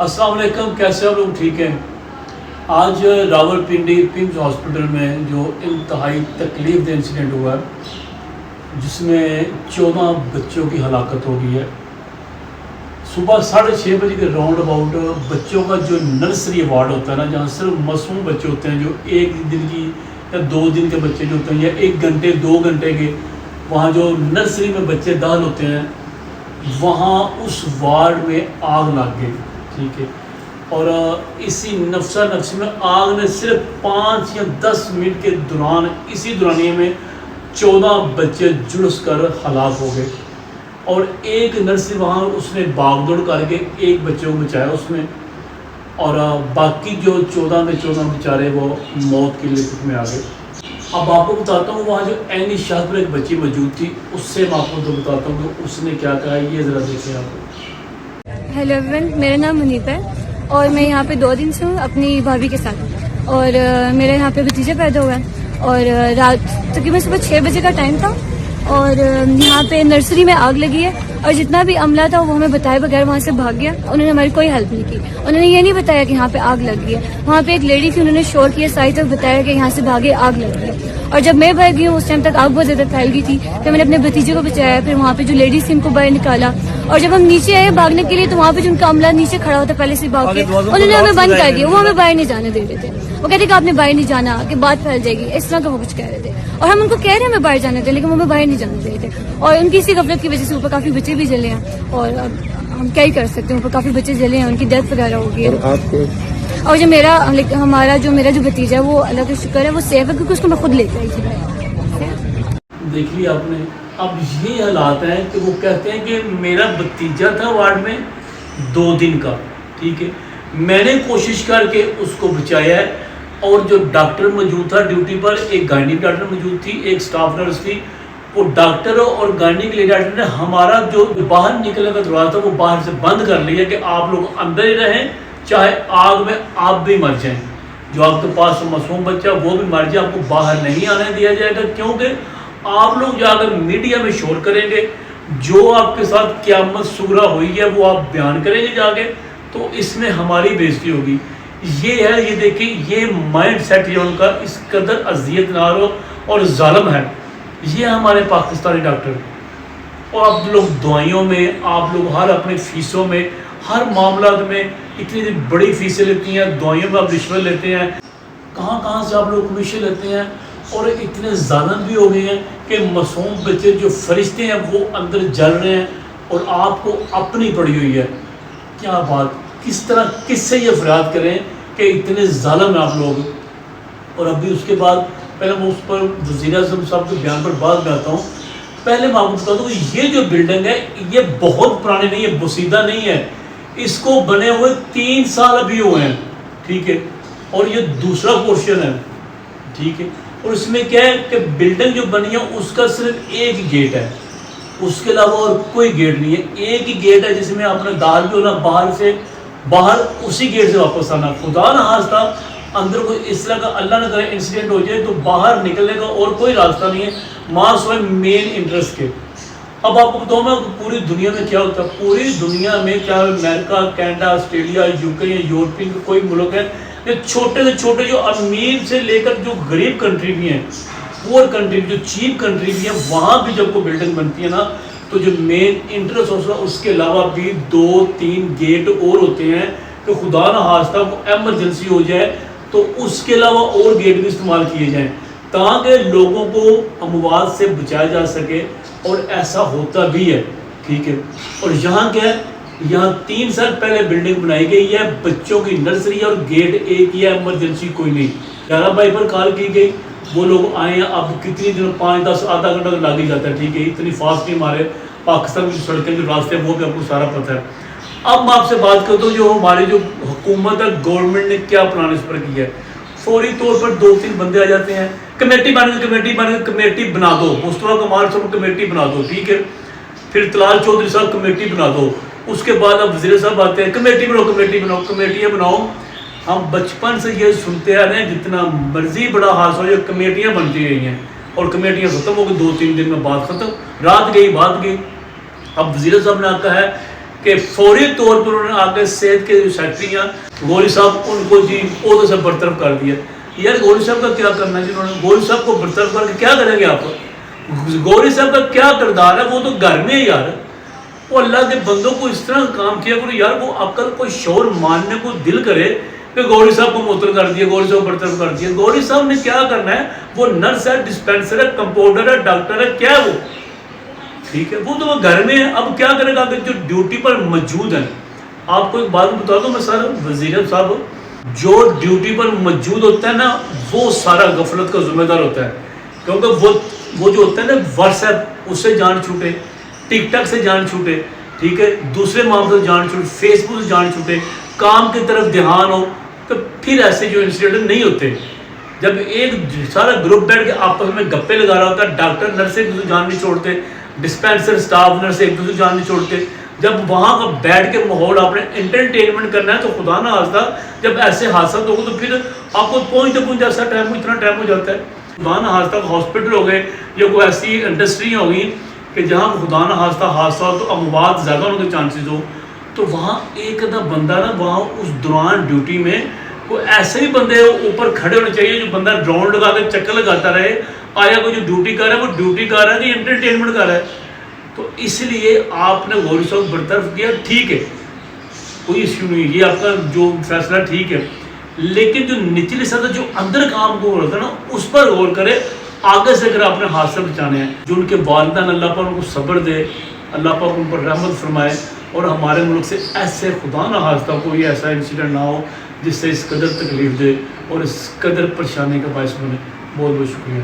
अस्सलाम वालेकुम, कैसे आप लोग? ठीक हैं। आज रावलपिंडी पिम्स हॉस्पिटल में जो इंतहाई तकलीफ दह इंसिडेंट हुआ है जिसमें 14 बच्चों की हलाकत हो गई है। सुबह 6:30 बजे के राउंड अबाउट बच्चों का जो नर्सरी वार्ड होता है ना, जहाँ सिर्फ मासूम बच्चे होते हैं, जो एक दिन की या 2 दिन के बच्चे जो होते हैं या 1 घंटे 2 घंटे के, वहाँ जो नर्सरी में बच्चे दाखिल होते हैं, वहाँ उस वार्ड में आग लग गई। ठीक है। और इसी नफसा नफसी में आग ने सिर्फ 5 या 10 मिनट के दौरान, इसी दौरानिए में 14 बच्चे झुलस कर हलाक हो गए। और एक नर्सरी वहाँ उसने भागदौड़ करके एक बच्चे को बचाया उसमें, और बाकी जो 14 में 14 बेचारे वो मौत की लिपट में आ गए। अब आपको बताता हूँ वहाँ जो एनी शाह पर एक बच्ची मौजूद थी, उससे मैं आपको तो बताता हूँ कि उसने क्या कहा, ये ज़रा देखें आप। हेलो एवरीवन, मेरा नाम मुनीब है और मैं यहाँ पे 2 दिन से हूँ अपनी भाभी के साथ। और मेरे यहाँ पे भतीजा पैदा हुआ है और रात तकरीबन सुबह 6 बजे का टाइम था और यहाँ पे नर्सरी में आग लगी है और जितना भी अमला था वो हमें बताए बगैर वहाँ से भाग गया। उन्होंने हमारी कोई हेल्प नहीं की। उन्होंने ये नहीं बताया कि यहाँ पे आग लग गई है। वहाँ पे एक लेडी थी, उन्होंने शोर किया, सारी तक बताया कि यहाँ से भागे, आग लग गई है। और जब मैं भाग गई हूँ उस टाइम तक आग बहुत ज्यादा फैल गई थी। फिर मैंने अपने भतीजे को बचाया, फिर वहाँ पे जो लेडीज थी उनको बाहर निकाला। और जब हम नीचे आए भागने के लिए तो वहाँ पे जो उनका अमला नीचे खड़ा होता पहले से भाग के, उन्होंने हमें बंद कर दिया। वो हमें बाहर नहीं जाने दे रहे थे। वो कहते कि आपने बाहर नहीं जाना, कि बात फैल जाएगी, इस तरह का वो कुछ कह रहे थे। और हम उनको कह रहे हैं हमें बाहर जाने थे, लेकिन वो हमें बाहर नहीं जाने दे रहे थे। और उनकी इसी गफलत की वजह से ऊपर काफी बच्चे भी जले हैं और हम क्या ही कर सकते हैं, ऊपर काफी बच्चे जले हैं, उनकी डेथ वगैरह हो गई है। और जो मेरा जो भतीजा है वो अल्लाह का शुक्र है वो सेफ है, क्योंकि उसको मैं खुद लेकर आई थी। देख लिया आपने। अब ये हालात हैं कि वो कहते हैं कि मेरा भतीजा था वार्ड में 2 दिन का, ठीक है, मैंने कोशिश करके उसको बचाया है। और जो डॉक्टर मौजूद था ड्यूटी पर, एक गायनी डॉक्टर मौजूद थी, एक स्टाफ नर्स थी, वो डॉक्टर और गायनी के लिए डॉक्टर ने हमारा जो बाहर निकलने का दरवाजा था वो बाहर से बंद कर लिया कि आप लोग अंदर ही रहें, चाहे आग में आप भी मर जाएं, जो आपके पास मासूम बच्चा वो भी मर जाए, आपको बाहर नहीं आने दिया जाएगा। क्योंकि आप लोग जाकर मीडिया में शोर करेंगे, जो आपके साथ क़यामत सुगरा हुई है वो आप बयान करेंगे जाके, तो इसमें हमारी बेइज्जती होगी। ये है, ये देखिए, ये माइंड सेट है उनका, इस कदर अजियत नारो और जालिम है ये हमारे पाकिस्तानी डॉक्टर। और आप लोग दवाइयों में, आप लोग हर अपने फीसों में, हर मामला में इतनी बड़ी फीसें लेती हैं, दवाइयों में आप रिश्वत लेते हैं, कहाँ से आप लोग कमीशन लेते हैं। और इतने जालिम भी हो गए हैं कि मासूम बच्चे जो फरिश्ते हैं वो अंदर जल रहे हैं और आपको अपनी पड़ी हुई है। क्या बात, किस तरह, किससे ये फरियाद करें कि इतने जालिम हैं आप लोग। और अभी उसके बाद पहले मैं उस पर वज़ीर-ए-आज़म साहब के बयान पर बात में आता हूँ। पहले मैं आपको बता दूँ कि ये जो बिल्डिंग है ये बहुत पुरानी नहीं है, बसीदा नहीं है, इसको बने हुए 3 साल अभी हुए हैं, ठीक है। और ये दूसरा पोर्शन है, ठीक है। और इसमें क्या है कि बिल्डिंग जो बनी है उसका सिर्फ एक ही गेट है, उसके अलावा और कोई गेट नहीं है। एक ही गेट है जिसमें आपने दाखिल भी होना, बाहर से बाहर उसी गेट से वापस आना। खुदा ना खास्ता अंदर कोई इस तरह का अल्लाह न करे इंसिडेंट हो जाए तो बाहर निकलने का और कोई रास्ता नहीं है, मास है मेन इंटरेस्ट के। अब आपको बताऊँ मैं पूरी दुनिया में क्या होता है, पूरी दुनिया में क्या अमेरिका, कनाडा, ऑस्ट्रेलिया, यूके या यूरोपियन कोई मुल्क है, ये छोटे से छोटे जो अमीर से लेकर जो गरीब कंट्री भी हैं, पुअर कंट्री, जो चीप कंट्री भी है, वहाँ भी जब कोई बिल्डिंग बनती है ना तो जो मेन इंटरेस्ट होता है उसके अलावा भी 2-3 गेट और होते हैं कि खुदा न खास्ता वो एमरजेंसी हो जाए तो उसके अलावा और गेट भी इस्तेमाल किए जाएँ ताकि लोगों को अमवात से बचाया जा सके। और ऐसा होता भी है, ठीक है। और यहाँ क्या है, यहाँ 3 साल पहले बिल्डिंग बनाई गई है, बच्चों की नर्सरी है और गेट एक ही है, एमरजेंसी कोई नहीं। 11 भाई पर कॉल की गई, वो लोग आए हैं। अब कितनी दिन, 5-10 आधा घंटा तो लग ही जाता है, ठीक है, इतनी फास्ट नहीं हमारे पाकिस्तान की सड़कें जो रास्ते हैं वो भी आपको सारा पता है। अब मैं आपसे बात करता हूँ जो हमारी जो हुकूमत है, गवर्नमेंट ने क्या प्लान इस पर किया है। फौरी तौर पर 2-3 बंदे आ जाते हैं, कमेटी बना दो, मुस्तफा कमाल साहब कमेटी बना दो, ठीक है। फिर तलाल चौधरी साहब कमेटी बना दो, उसके बाद अब वज़ीर साहब आते हैं, कमेटी बनाओ, कमेटियाँ बनाओ। हम बचपन से ये सुनते आ रहे हैं, जितना मर्जी बड़ा हादसा हो, ये कमेटियाँ बनती रही हैं और कमेटियाँ ख़त्म हो गई, 2-3 दिन में बात ख़त्म, रात गई बात गई। अब वज़ीर साहब ने कहा है کہ فوری طور پر انہوں نے آ کے صحت کے جو سیکٹری ہیں گوری صاحب ان کو جی عہدے سے برطرف کر دیا. یار گوری صاحب کا کیا کرنا ہے جنہوں نے گوری صاحب کو برطرف کر کے کیا کریں گے آپ؟ گوری صاحب کا کیا کردار ہے؟ وہ تو گھر میں ہے یار. وہ اللہ کے بندوں کو اس طرح کام کیا کرو یار, وہ عقل کو شعور ماننے کو دل کرے کہ گوری صاحب کو معطل کر دیا, گوری صاحب برطرف کر دیا. گوری صاحب نے کیا کرنا ہے؟ وہ نرس ہے, ڈسپینسر ہے, کمپاؤنڈر ہے, ڈاکٹر ہے, کیا ہے وہ؟ ٹھیک ہے, وہ تو وہ گھر میں ہے. اب کیا کرے گا کہ جو ڈیوٹی پر موجود ہیں. آپ کو ایک بات بتا دوں میں سر, وزیر صاحب جو ڈیوٹی پر موجود ہوتا ہے نا وہ سارا غفلت کا ذمہ دار ہوتا ہے, کیونکہ وہ جو ہوتا ہے نا واٹس ایپ اس سے جان چھوٹے, ٹک ٹاک سے جان چھوٹے, ٹھیک ہے, دوسرے معاملوں سے جان چھوٹے, فیس بک سے جان چھوٹے, کام کی طرف دھیان ہو, تو پھر ایسے جو انسیڈنٹ نہیں ہوتے. جب ایک سارا گروپ بیٹھ کے آپس میں گپے لگا رہا ہوتا ہے, ڈاکٹر نرس ایک دوسرے جان نہیں چھوڑتے, ڈسپینسر اسٹاف نرس ایک دوسرے جان نہیں چھوڑتے, جب وہاں کا بیٹھ کے ماحول آپ نے انٹرٹینمنٹ کرنا ہے تو خدا نہ خواستہ جب ایسے حادثات ہو گئے تو پھر آپ کو پہنچتے ایسا اتنا ٹائم ہو جاتا ہے. خدا نہ خواستہ ہاسپٹل ہو گئے یا کوئی ایسی انڈسٹری ہو گئی کہ جہاں خدا نہ خواستہ حادثات تو اموات زیادہ ہونے کے چانسز ہو, تو وہاں ایک آدھا بندہ نا وہاں اس دوران ڈیوٹی میں کوئی ایسے بھی بندے اوپر کھڑے ہونے چاہیے جو بندہ راؤنڈ لگا کے چکر لگاتا رہے, آیا کوئی جو ڈیوٹی کر رہا ہے وہ ڈیوٹی کر رہا ہے کہ انٹرٹینمنٹ کر رہا ہے. تو اس لیے آپ نے گوری صاحب برطرف کیا, ٹھیک ہے, کوئی ایشو نہیں, یہ آپ کا جو فیصلہ ٹھیک ہے, لیکن جو نچلی سطح جو اندر کام کو ہو رہا تھا نا اس پر غور کرے. آگے سے اگر آپ نے حادثہ بچانے ہیں, جو ان کے والدین اللہ پر ان کو صبر دے, اللہ پاک ان پر رحمت فرمائے, اور ہمارے ملک سے ایسے خدا نہ خواستہ کوئی ایسا انسیڈنٹ نہ ہو جس سے اس قدر تکلیف دے اور اس قدر پریشانی کا باعث بنے. بہت بہت شکریہ.